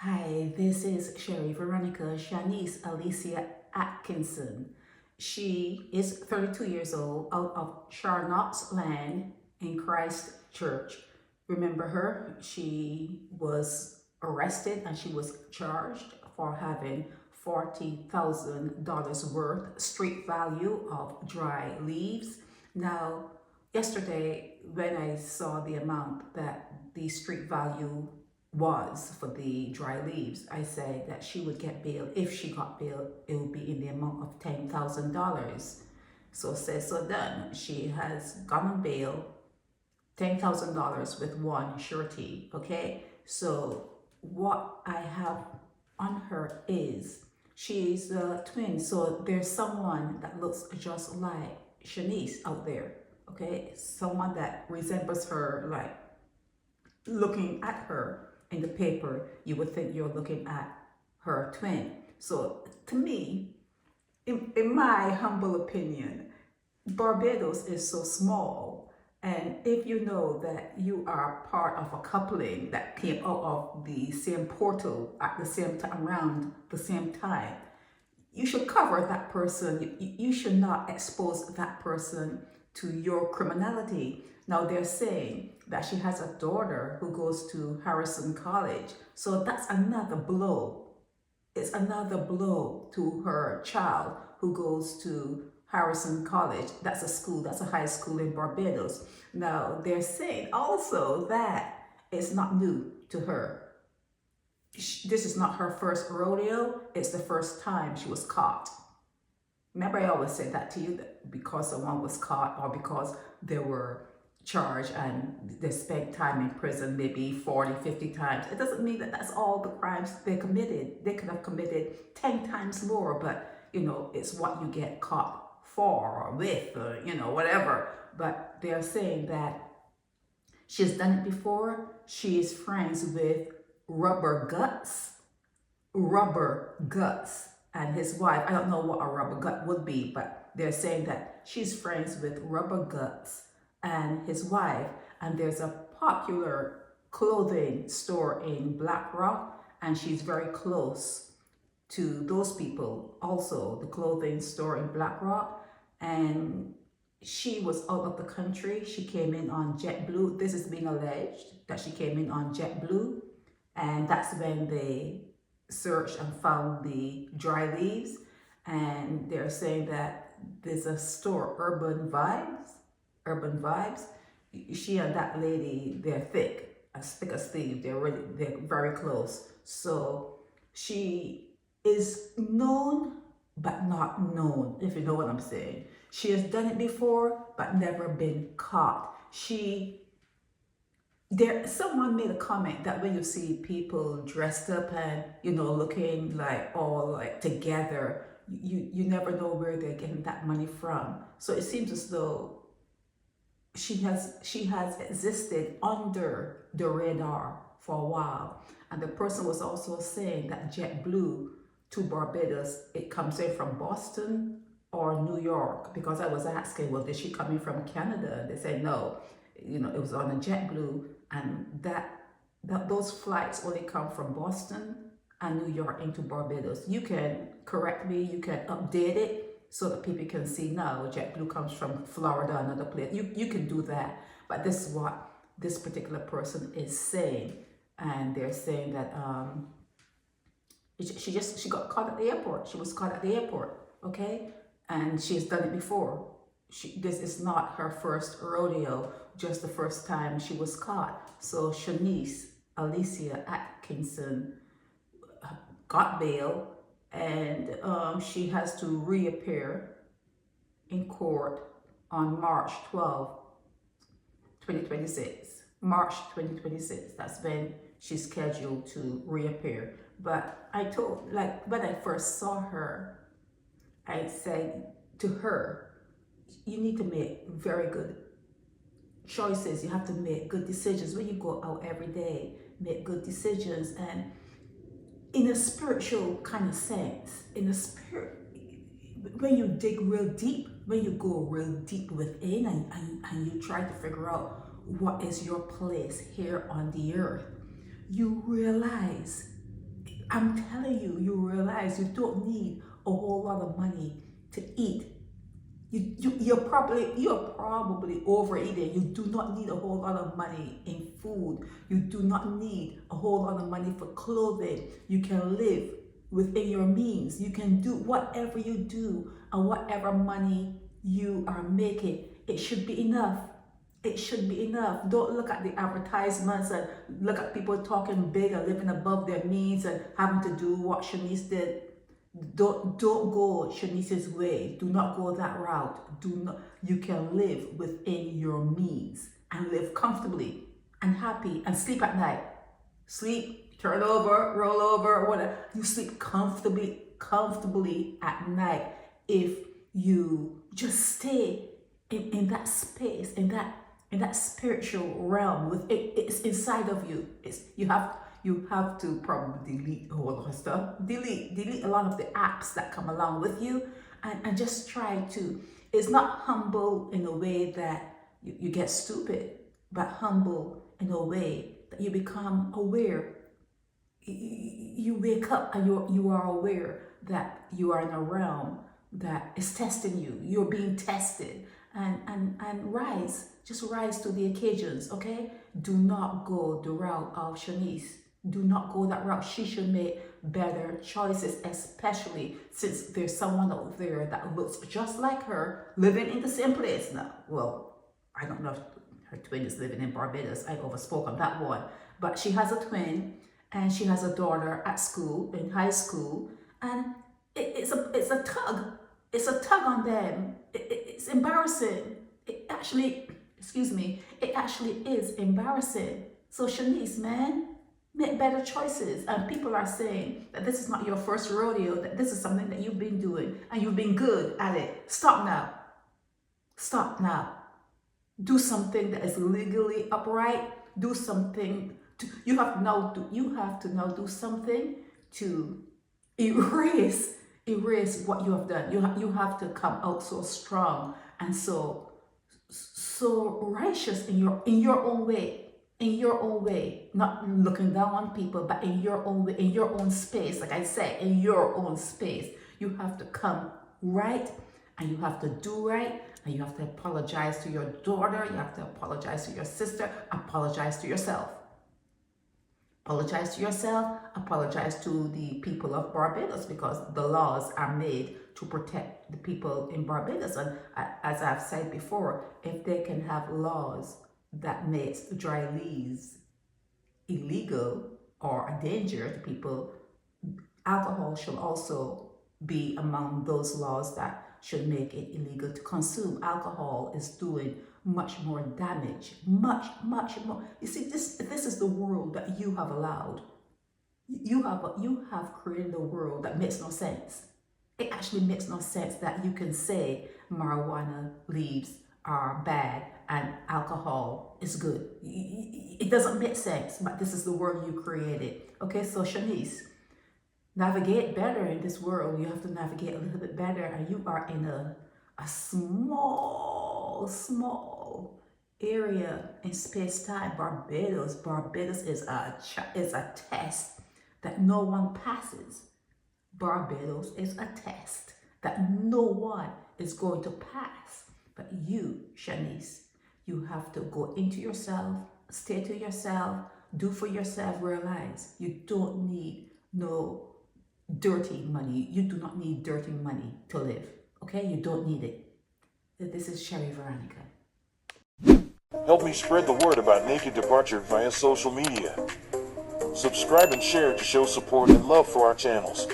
Hi, this is Sherry Veronica Shanece Alicia Atkinson. She is 32 years old out of Charnocks land in Christchurch. Remember her? She was arrested and she was charged for having $40,000 worth street value of dry leaves. Now, yesterday, when I saw the amount that the street value was for the dry leaves, I said that she would get bail. If she got bail, it would be in the amount of $10,000. So said, so done. She has gone on bail, $10,000 with one surety. Okay, so what I have on her is she's a twin. So there's someone that looks just like Shanece out there. Okay, someone that resembles her, like looking at her in the paper, you would think you're looking at her twin. So to me, in my humble opinion, Barbados is so small. And if you know that you are part of a coupling that came out of the same portal at the same time, around the same time, you should cover that person. You should not expose that person to your criminality. Now they're saying that she has a daughter who goes to Harrison College. So that's another blow. It's another blow to her child who goes to Harrison College. That's a school, that's a high school in Barbados. Now they're saying also that it's not new to her. This is not her first rodeo. It's the first time she was caught. Remember, I always said that to you, that because someone was caught or because they were charged and they spent time in prison, maybe 40, 50 times. It doesn't mean that that's all the crimes they committed. They could have committed 10 times more, but it's what you get caught for or with, or, whatever. But they're saying that she's done it before. She is friends with Rubber Guts and his wife. I don't know what a rubber gut would be, but they're saying that she's friends with Rubber Guts and his wife. And there's a popular clothing store in Black Rock, and she's very close to those people. Also, the clothing store in Black Rock. And she was out of the country. She came in on JetBlue. This is being alleged that she came in on JetBlue. And that's when they searched and found the dry leaves. And they're saying that there's a store, Urban Vibes. She and that lady, they're thick as thieves. They're very close. So she is known but not known, if you know what I'm saying. She has done it before but never been caught. Someone made a comment that when you see people dressed up and looking like all like together, you never know where they're getting that money from. So it seems as though she has existed under the radar for a while. And the person was also saying that JetBlue to Barbados, it comes in from Boston or New York, because I was asking, well, is she coming from Canada? They said no, it was on a JetBlue, and those flights only come from Boston and New York into Barbados. You can correct me, you can update it so that people can see now JetBlue comes from Florida, another place. You can do that, but this is what this particular person is saying, and they're saying that she got caught at the airport. She was caught at the airport, okay, and she's done it before. This is not her first rodeo, just the first time she was caught. So Shanece Alicia Atkinson got bail, and she has to reappear in court on March 12, 2026. March 2026, that's when she's scheduled to reappear. But I told, like, when I first saw her, I said to her, you need to make very good choices. You have to make good decisions. When you go out every day, make good decisions. And in a spiritual kind of sense, when you dig real deep, when you go real deep within and you try to figure out what is your place here on the earth, you realize I'm telling you, you realize you don't need a whole lot of money to eat. You're probably overeating. You do not need a whole lot of money in food. You do not need a whole lot of money for clothing. You can live within your means. You can do whatever you do and whatever money you are making. It should be enough. It should be enough. Don't look at the advertisements and look at people talking big and living above their means and having to do what Shanece did. Don't go Shanice's way. Do not go that route. Do not. You can live within your means and live comfortably and happy and sleep at night. Sleep, turn over, roll over, whatever. You sleep comfortably at night if you just stay in that space, in that spiritual realm with it. It's inside of you. You have to probably delete a whole lot of stuff. Delete a lot of the apps that come along with you, and just try to. It's not humble in a way that you get stupid, but humble in a way that you become aware. You wake up and you are aware that you are in a realm that is testing you. You're being tested, and rise. Just rise to the occasions, okay? Do not go the route of Shanece. Do not go that route. She should make better choices, especially since there's someone out there that looks just like her, living in the same place now. Well, I don't know if her twin is living in Barbados. I overspoke on that one. But she has a twin, and she has a daughter at school, in high school, and it's a tug. It's a tug on them. It's embarrassing. It actually is embarrassing. So Shanece, man, make better choices. And people are saying that this is not your first rodeo, that this is something that you've been doing and you've been good at it. Stop now. Stop now. Do something that is legally upright. Do something. You have to now do something to erase what you have done. You have to come out so strong and so righteous in your own way, not looking down on people, but in your own way, in your own space. Like I said, in your own space, you have to come right, and you have to do right, and you have to apologize to your daughter, you have to apologize to your sister, apologize to yourself. Apologize to yourself, apologize to the people of Barbados, because the laws are made to protect the people in Barbados. And as I've said before, if they can have laws that makes dry leaves illegal or a danger to people, alcohol should also be among those laws that should make it illegal to consume. Alcohol is doing much more damage, much more. You see, this is the world that you have allowed. You have created a world that makes no sense. It actually makes no sense that you can say marijuana leaves are bad and alcohol is good. It doesn't make sense, but this is the world you created. Okay, so Shanece, navigate better in this world. You have to navigate a little bit better, and you are in a small area in space-time. Barbados is a test that no one passes. Barbados is a test that no one is going to pass. But you, Shanece, you have to go into yourself, stay to yourself, do for yourself, realize you don't need no dirty money. You do not need dirty money to live. Okay? You don't need it. This is Sherry Veronica. Help me spread the word about Naked Departure via social media. Subscribe and share to show support and love for our channels.